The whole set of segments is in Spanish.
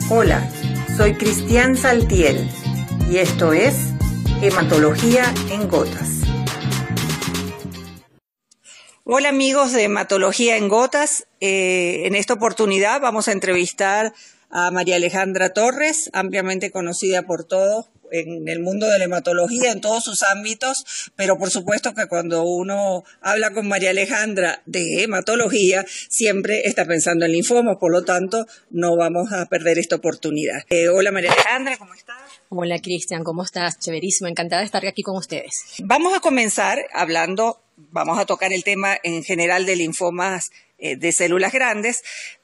Hola, soy Cristian Saltiel y esto es Hematología en Gotas. Hola amigos de Hematología en Gotas, en esta oportunidad vamos a entrevistar a María Alejandra Torres, ampliamente conocida por todos en el mundo de la hematología, en todos sus ámbitos, pero por supuesto que cuando uno habla con María Alejandra de hematología, siempre está pensando en linfomas, por lo tanto, no vamos a perder esta oportunidad. Hola María Alejandra, ¿cómo estás? Hola Cristian, ¿cómo estás? Chéverísimo, encantada de estar aquí con ustedes. Vamos a comenzar vamos a tocar el tema en general de linfomas de células grandes,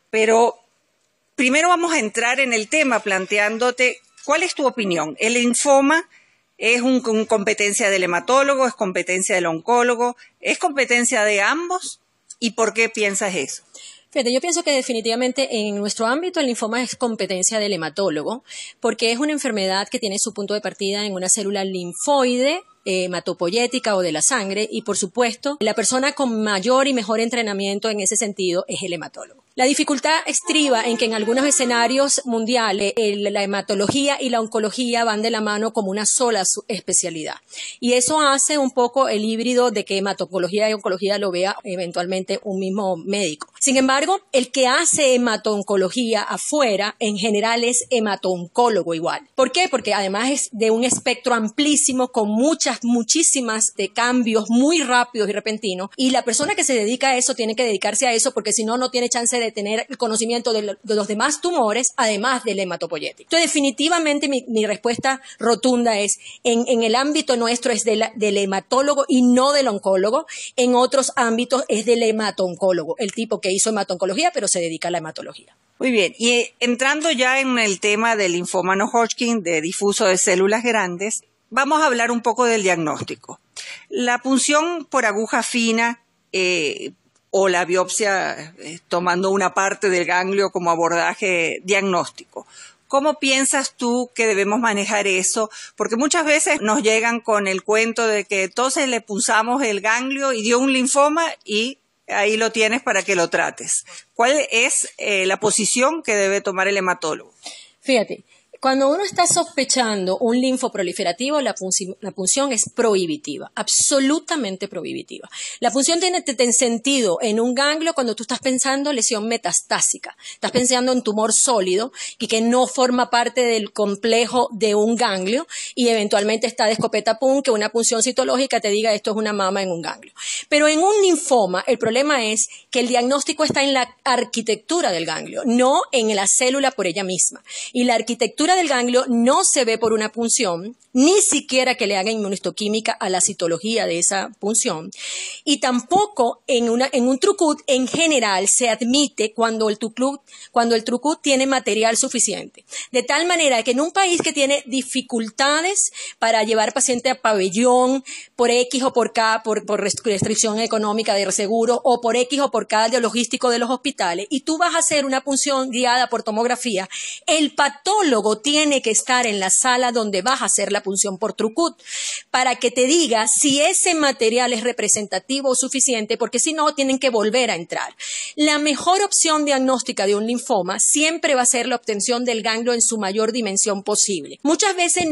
pero primero vamos a entrar en el tema planteándote ¿cuál es tu opinión? ¿El linfoma es competencia del hematólogo, es competencia del oncólogo, es competencia de ambos? ¿Y por qué piensas eso? Fíjate, yo pienso que definitivamente en nuestro ámbito el linfoma es competencia del hematólogo porque es una enfermedad que tiene su punto de partida en una célula linfoide, hematopoyética o de la sangre y por supuesto la persona con mayor y mejor entrenamiento en ese sentido es el hematólogo. La dificultad estriba en que en algunos escenarios mundiales la hematología y la oncología van de la mano como una sola especialidad y eso hace un poco el híbrido de que hematoncología y oncología lo vea eventualmente un mismo médico. Sin embargo, el que hace hematoncología afuera en general es hematoncólogo igual. ¿Por qué? Porque además es de un espectro amplísimo con muchísimas de cambios muy rápidos y repentinos y la persona que se dedica a eso tiene que dedicarse a eso porque si no, no tiene chance de tener el conocimiento de los demás tumores, además del hematopoyético. Entonces, definitivamente mi respuesta rotunda es, en el ámbito nuestro es del hematólogo y no del oncólogo, en otros ámbitos es del hematoncólogo, el tipo que hizo hematoncología pero se dedica a la hematología. Muy bien, y entrando ya en el tema del linfoma no Hodgkin, de difuso de células grandes, vamos a hablar un poco del diagnóstico. La punción por aguja fina o la biopsia tomando una parte del ganglio como abordaje diagnóstico. ¿Cómo piensas tú que debemos manejar eso? Porque muchas veces nos llegan con el cuento de que entonces le punzamos el ganglio y dio un linfoma y ahí lo tienes para que lo trates. ¿Cuál es la posición que debe tomar el hematólogo? Fíjate. Cuando uno está sospechando un linfoproliferativo, la punción es prohibitiva, absolutamente prohibitiva. La punción tiene sentido en un ganglio cuando tú estás pensando lesión metastásica, estás pensando en tumor sólido y que no forma parte del complejo de un ganglio y eventualmente está de escopeta pun, que una punción citológica te diga esto es una mama en un ganglio. Pero en un linfoma el problema es que el diagnóstico está en la arquitectura del ganglio, no en la célula por ella misma. Y la arquitectura del ganglio no se ve por una punción, ni siquiera que le haga inmunohistoquímica a la citología de esa punción, y tampoco en un TruCut en general se admite cuando el TruCut tiene material suficiente. De tal manera que en un país que tiene dificultades para llevar paciente a pabellón por X o por K, por restricción económica de seguro, o por X o por K de logístico de los hospitales, y tú vas a hacer una punción guiada por tomografía, el patólogo tiene que estar en la sala donde vas a hacer la punción por TruCut para que te diga si ese material es representativo o suficiente, porque si no, tienen que volver a entrar. La mejor opción diagnóstica de un linfoma siempre va a ser la obtención del ganglio en su mayor dimensión posible. Muchas veces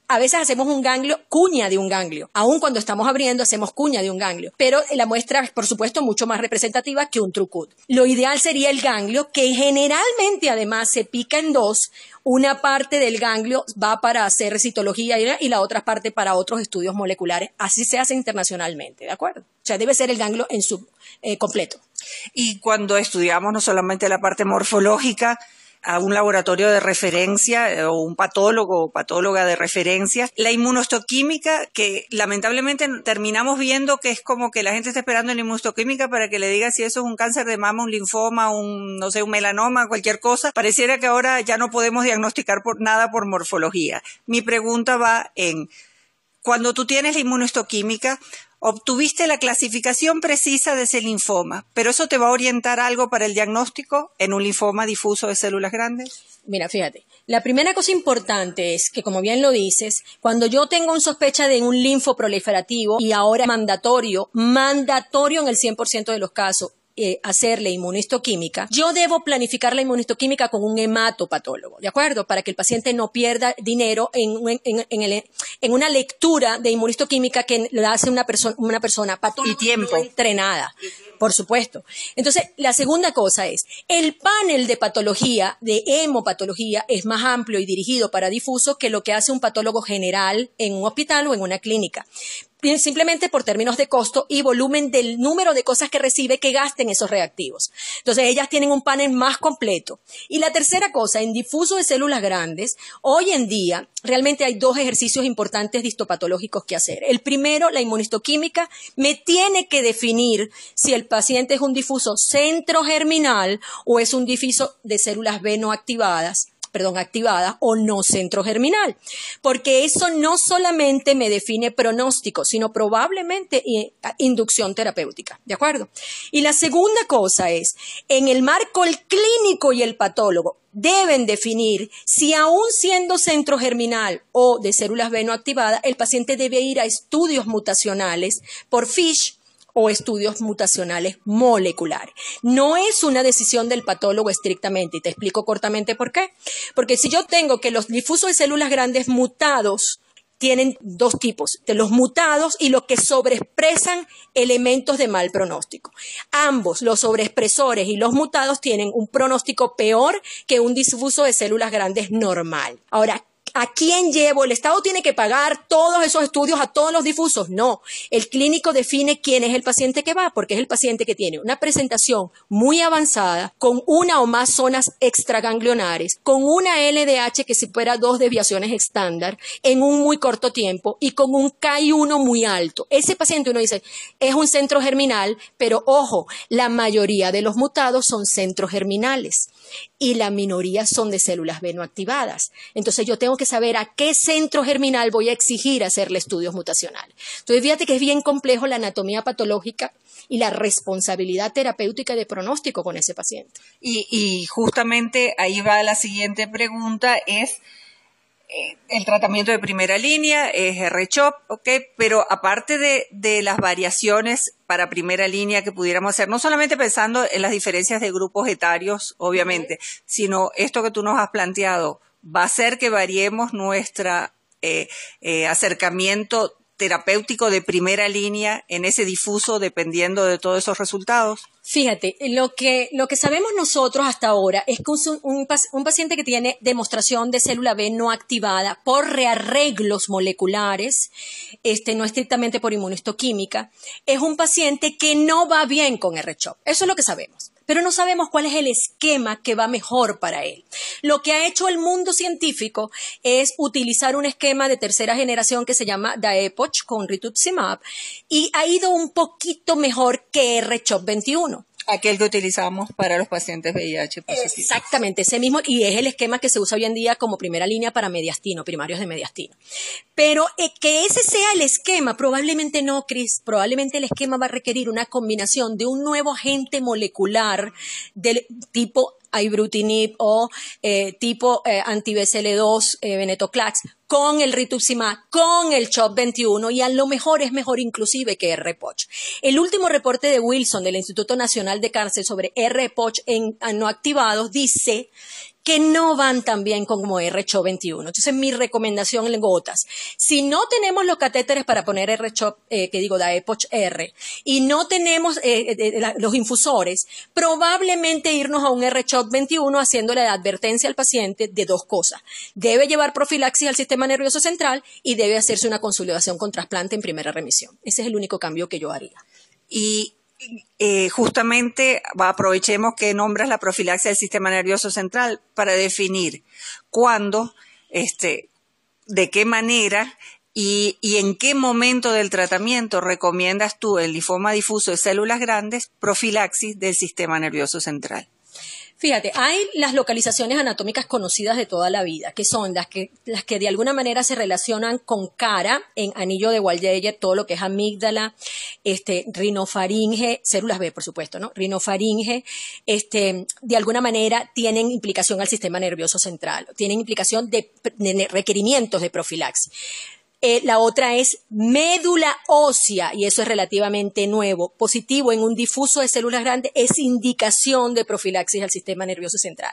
a veces hacemos un ganglio, cuña de un ganglio. Aun cuando estamos abriendo, hacemos cuña de un ganglio. Pero la muestra es, por supuesto, mucho más representativa que un TruCut. Lo ideal sería el ganglio, que generalmente, además, se pica en dos. Una parte del ganglio va para hacer citología y la otra parte para otros estudios moleculares. Así se hace internacionalmente, ¿de acuerdo? O sea, debe ser el ganglio en su completo. Y cuando estudiamos no solamente la parte morfológica, a un laboratorio de referencia o un patólogo o patóloga de referencia, la inmunohistoquímica, que lamentablemente terminamos viendo que es como que la gente está esperando en la inmunohistoquímica para que le diga si eso es un cáncer de mama, un linfoma, un melanoma, cualquier cosa. Pareciera que ahora ya no podemos diagnosticar nada por morfología. Mi pregunta va en, cuando tú tienes la inmunohistoquímica, obtuviste la clasificación precisa de ese linfoma, ¿pero eso te va a orientar algo para el diagnóstico en un linfoma difuso de células grandes? Mira, fíjate, la primera cosa importante es que, como bien lo dices, cuando yo tengo una sospecha de un linfoproliferativo y ahora mandatorio en el 100% de los casos, hacerle inmunohistoquímica, yo debo planificar la inmunohistoquímica con un hematopatólogo, ¿de acuerdo? Para que el paciente no pierda dinero en una lectura de inmunohistoquímica que la hace una persona patóloga y tiempo no entrenada. Por supuesto. Entonces, la segunda cosa es, el panel de patología, de hemopatología, es más amplio y dirigido para difuso que lo que hace un patólogo general en un hospital o en una clínica. Simplemente por términos de costo y volumen del número de cosas que recibe que gasten esos reactivos. Entonces, ellas tienen un panel más completo. Y la tercera cosa, en difuso de células grandes, hoy en día realmente hay 2 ejercicios importantes de histopatológicos que hacer. El primero, la inmunistoquímica, me tiene que definir si el paciente es un difuso centrogerminal o es un difuso de células B no activadas o no centrogerminal, porque eso no solamente me define pronóstico, sino probablemente inducción terapéutica, ¿de acuerdo? Y la segunda cosa es, en el marco el clínico y el patólogo deben definir si aún siendo centrogerminal o de células B no activadas, el paciente debe ir a estudios mutacionales por FISH o estudios mutacionales moleculares. No es una decisión del patólogo estrictamente, y te explico cortamente por qué. Porque si yo tengo que los difusos de células grandes mutados tienen 2 tipos, de los mutados y los que sobreexpresan elementos de mal pronóstico. Ambos, los sobreexpresores y los mutados, tienen un pronóstico peor que un difuso de células grandes normal. Ahora, ¿a quién llevo? ¿El Estado tiene que pagar todos esos estudios a todos los difusos? No. El clínico define quién es el paciente que va, porque es el paciente que tiene una presentación muy avanzada, con una o más zonas extraganglionares, con una LDH que supera 2 desviaciones estándar en un muy corto tiempo y con un Ki-1 muy alto. Ese paciente, uno dice, es un centrogerminal, pero ojo, la mayoría de los mutados son centrogerminales y la minoría son de células B no activadas. Entonces yo tengo que saber a qué centro germinal voy a exigir hacerle estudios mutacionales. Entonces fíjate que es bien complejo la anatomía patológica y la responsabilidad terapéutica de pronóstico con ese paciente. Y justamente ahí va la siguiente pregunta, es el tratamiento de primera línea, es R-CHOP, ¿ok? Pero aparte de las variaciones para primera línea que pudiéramos hacer, no solamente pensando en las diferencias de grupos etarios, obviamente, sino esto que tú nos has planteado, va a hacer que variemos nuestra acercamiento terapéutico de primera línea en ese difuso dependiendo de todos esos resultados. Fíjate, lo que sabemos nosotros hasta ahora es que un paciente que tiene demostración de célula B no activada por rearreglos moleculares, no estrictamente por inmunohistoquímica, es un paciente que no va bien con R-CHOP. Eso es lo que sabemos. Pero no sabemos cuál es el esquema que va mejor para él. Lo que ha hecho el mundo científico es utilizar un esquema de tercera generación que se llama Daepoch con rituximab y ha ido un poquito mejor que R-CHOP 21. Aquel que utilizamos para los pacientes VIH positivos. Exactamente, ese mismo, y es el esquema que se usa hoy en día como primera línea para mediastino, primarios de mediastino. Pero que ese sea el esquema, probablemente no, Cris, probablemente el esquema va a requerir una combinación de un nuevo agente molecular del tipo ibrutinib o tipo anti-BCL2 venetoclax con el rituximab, con el CHOP21 y a lo mejor es mejor inclusive que R-Poch. El último reporte de Wilson del Instituto Nacional de Cáncer sobre R-Poch en no activados dice que no van tan bien como R-CHOP21. Entonces, mi recomendación en gotas, si no tenemos los catéteres para poner R-CHOP, Daepoch-R, y no tenemos los infusores, probablemente irnos a un R-CHOP21 haciéndole la advertencia al paciente de 2 cosas. Debe llevar profilaxis al sistema nervioso central y debe hacerse una consolidación con trasplante en primera remisión. Ese es el único cambio que yo haría. Y justamente aprovechemos que nombras la profilaxia del sistema nervioso central para definir cuándo, de qué manera y en qué momento del tratamiento recomiendas tú el linfoma difuso de células grandes, profilaxis del sistema nervioso central. Fíjate, hay las localizaciones anatómicas conocidas de toda la vida, que son las que de alguna manera se relacionan con cara, en anillo de Waldeyer, todo lo que es amígdala, rinofaringe, células B, por supuesto, ¿no? Rinofaringe, de alguna manera tienen implicación al sistema nervioso central, tienen implicación de requerimientos de profilaxis. La otra es médula ósea, y eso es relativamente nuevo. Positivo en un difuso de células grandes es indicación de profilaxis al sistema nervioso central.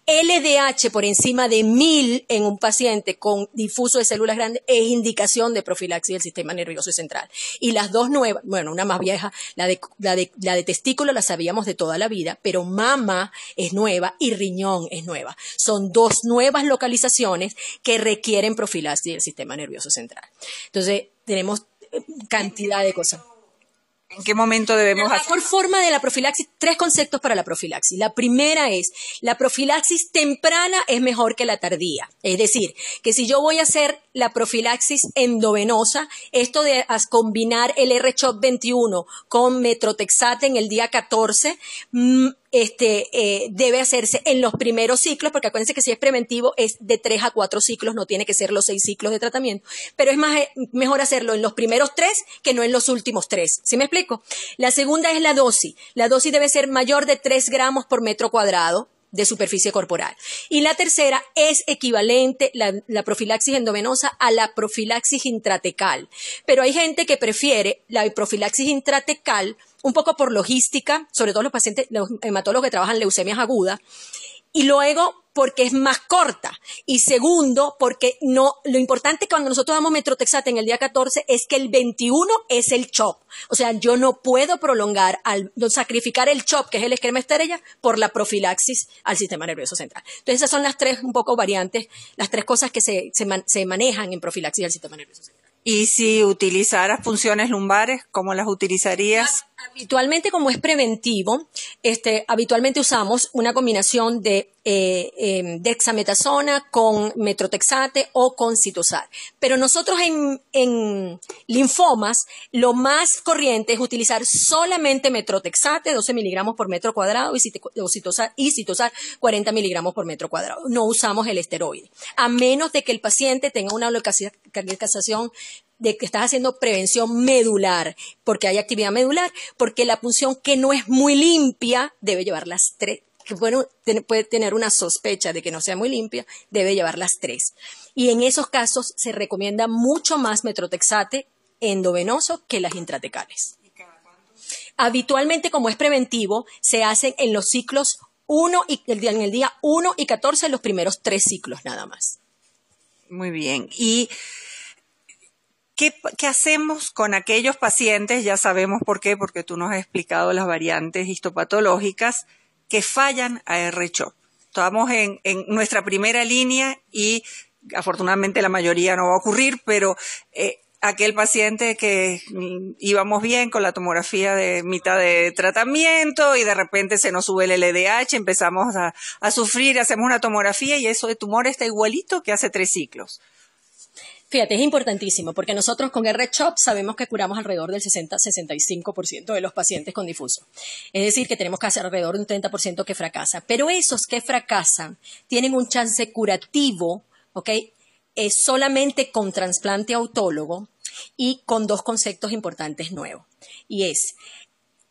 LDH por encima de 1000 en un paciente con difuso de células grandes es indicación de profilaxis del sistema nervioso central. Y las dos nuevas, bueno, una más vieja, la de testículo la sabíamos de toda la vida, pero mama es nueva y riñón es nueva. Son dos nuevas localizaciones que requieren profilaxis del sistema nervioso central. Entonces, tenemos cantidad de cosas. ¿En qué momento debemos hacer? La mejor forma de la profilaxis, 3 conceptos para la profilaxis. La primera es, la profilaxis temprana es mejor que la tardía. Es decir, que si yo voy a hacer la profilaxis endovenosa, esto de combinar el R-CHOP 21 con metrotexate en el día 14, debe hacerse en los primeros ciclos, porque acuérdense que si es preventivo es de 3 a 4 ciclos, no tiene que ser los 6 ciclos de tratamiento, pero es mejor hacerlo en los primeros 3 que no en los últimos 3. ¿Sí me explico? La segunda es la dosis. La dosis debe ser mayor de 3 gramos por metro cuadrado de superficie corporal. Y la tercera es equivalente, la profilaxis endovenosa, a la profilaxis intratecal. Pero hay gente que prefiere la profilaxis intratecal un poco por logística, sobre todo los pacientes, los hematólogos que trabajan leucemias agudas, y luego porque es más corta. Y segundo, porque lo importante cuando nosotros damos metrotexate en el día 14 es que el 21 es el CHOP. O sea, yo no puedo prolongar, sacrificar el CHOP, que es el esquema estrella, por la profilaxis al sistema nervioso central. Entonces, esas son las 3 un poco variantes, las 3 cosas que se manejan en profilaxis al sistema nervioso central. Y si utilizaras punciones lumbares, ¿cómo las utilizarías? Habitualmente, como es preventivo, habitualmente usamos una combinación de dexametasona con metrotexate o con citosar. Pero nosotros en linfomas, lo más corriente es utilizar solamente metrotexate, 12 miligramos por metro cuadrado, y citosar 40 miligramos por metro cuadrado. No usamos el esteroide, a menos de que el paciente tenga una localización de que estás haciendo prevención medular, porque hay actividad medular, porque la punción que no es muy limpia debe llevar las 3. Bueno, puede tener una sospecha de que no sea muy limpia, debe llevar las 3. Y en esos casos se recomienda mucho más metrotexate endovenoso que las intratecales. ¿Y cada cuánto? Habitualmente, como es preventivo, se hacen en los ciclos en el día 1 y 14, los primeros 3 ciclos nada más. Muy bien. Y ¿qué hacemos con aquellos pacientes? Ya sabemos por qué, porque tú nos has explicado las variantes histopatológicas que fallan a R-CHOP. Estamos en nuestra primera línea y afortunadamente la mayoría no va a ocurrir, pero aquel paciente que íbamos bien con la tomografía de mitad de tratamiento y de repente se nos sube el LDH, empezamos a sufrir, hacemos una tomografía y eso de tumor está igualito que hace 3 ciclos. Fíjate, es importantísimo porque nosotros con R-CHOP sabemos que curamos alrededor del 60-65% de los pacientes con difuso. Es decir, que tenemos que hacer alrededor de un 30% que fracasa. Pero esos que fracasan tienen un chance curativo, ¿ok? Solamente con trasplante autólogo y con 2 conceptos importantes nuevos. Y es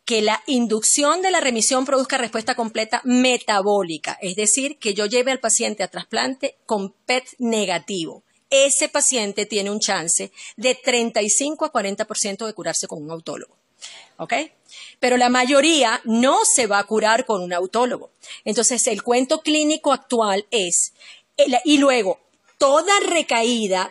que la inducción de la remisión produzca respuesta completa metabólica. Es decir, que yo lleve al paciente a trasplante con PET negativo. Ese paciente tiene un chance de 35 a 40% de curarse con un autólogo. ¿Ok? Pero la mayoría no se va a curar con un autólogo. Entonces, el cuento clínico actual es, y luego, toda recaída,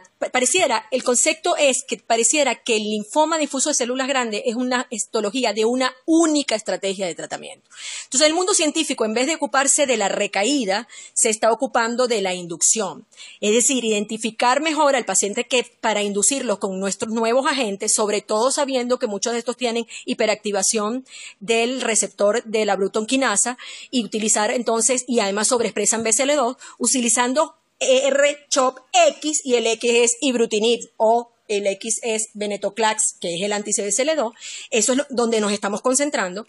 el concepto es que pareciera que el linfoma difuso de células grandes es una histología de una única estrategia de tratamiento. Entonces, el mundo científico, en vez de ocuparse de la recaída, se está ocupando de la inducción. Es decir, identificar mejor al paciente que para inducirlo con nuestros nuevos agentes, sobre todo sabiendo que muchos de estos tienen hiperactivación del receptor de la Bruton quinasa, y utilizar entonces, y además sobreexpresan BCL2, utilizando R-CHOP X, y el X es ibrutinib o el X es venetoclax, que es el anti-CBCL2. Eso es donde nos estamos concentrando.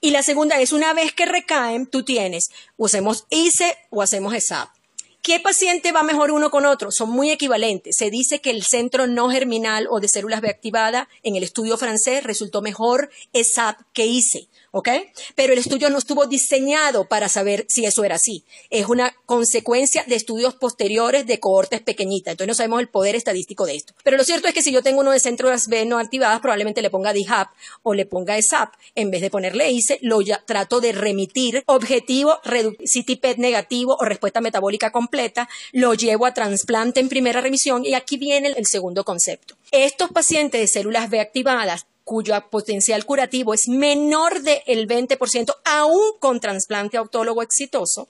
Y la segunda es, una vez que recaen, tú tienes, usemos ICE o hacemos ESAP. ¿Qué paciente va mejor uno con otro? Son muy equivalentes. Se dice que el centro no germinal o de células B activada en el estudio francés resultó mejor ESAP que ICE. ¿ok? Pero el estudio no estuvo diseñado para saber si eso era así. Es una consecuencia de estudios posteriores de cohortes pequeñitas. Entonces no sabemos el poder estadístico de esto. Pero lo cierto es que si yo tengo uno de células B no activadas, probablemente le ponga DHAP o le ponga ESAP. En vez de ponerle ICE, trato de remitir objetivo, CT-PET negativo o respuesta metabólica completa, lo llevo a trasplante en primera remisión y aquí viene el segundo concepto. Estos pacientes de células B activadas cuyo potencial curativo es menor del 20%, aún con trasplante autólogo exitoso,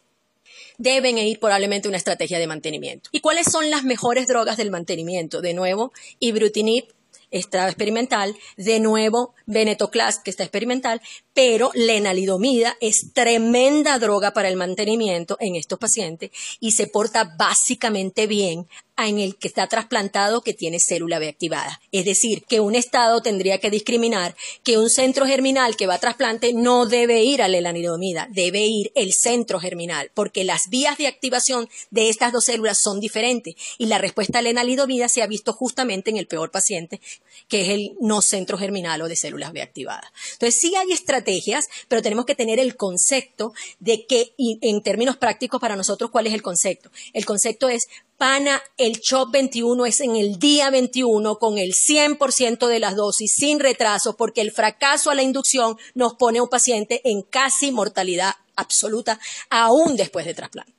deben ir probablemente a una estrategia de mantenimiento. ¿Y cuáles son las mejores drogas del mantenimiento? De nuevo, ibrutinib está experimental, de nuevo, venetoclax, que está experimental, pero lenalidomida es tremenda droga para el mantenimiento en estos pacientes y se porta básicamente bien en el que está trasplantado que tiene célula B activada. Es decir, que un estado tendría que discriminar que un centro germinal que va a trasplante no debe ir a la lenalidomida, debe ir el centro germinal, porque las vías de activación de estas dos células son diferentes y la respuesta a lenalidomida se ha visto justamente en el peor paciente, que es el no centro germinal o de células B activadas. Entonces sí hay estrategias, pero tenemos que tener el concepto de que, y en términos prácticos para nosotros, ¿cuál es el concepto? El concepto es pana, el CHOP 21 es en el día 21 con el 100% de las dosis sin retraso, porque el fracaso a la inducción nos pone a un paciente en casi mortalidad absoluta aún después de trasplante.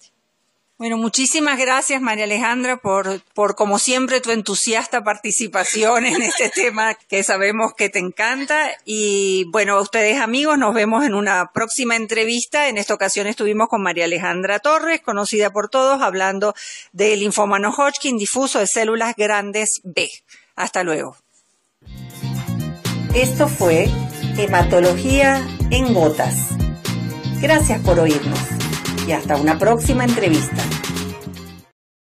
Bueno, muchísimas gracias, María Alejandra, por como siempre tu entusiasta participación en este tema que sabemos que te encanta. Y bueno, a ustedes amigos, nos vemos en una próxima entrevista. En esta ocasión estuvimos con María Alejandra Torres, conocida por todos, hablando del linfoma no-Hodgkin difuso de células grandes B. Hasta luego. Esto fue Hematología en Gotas. Gracias por oírnos y hasta una próxima entrevista.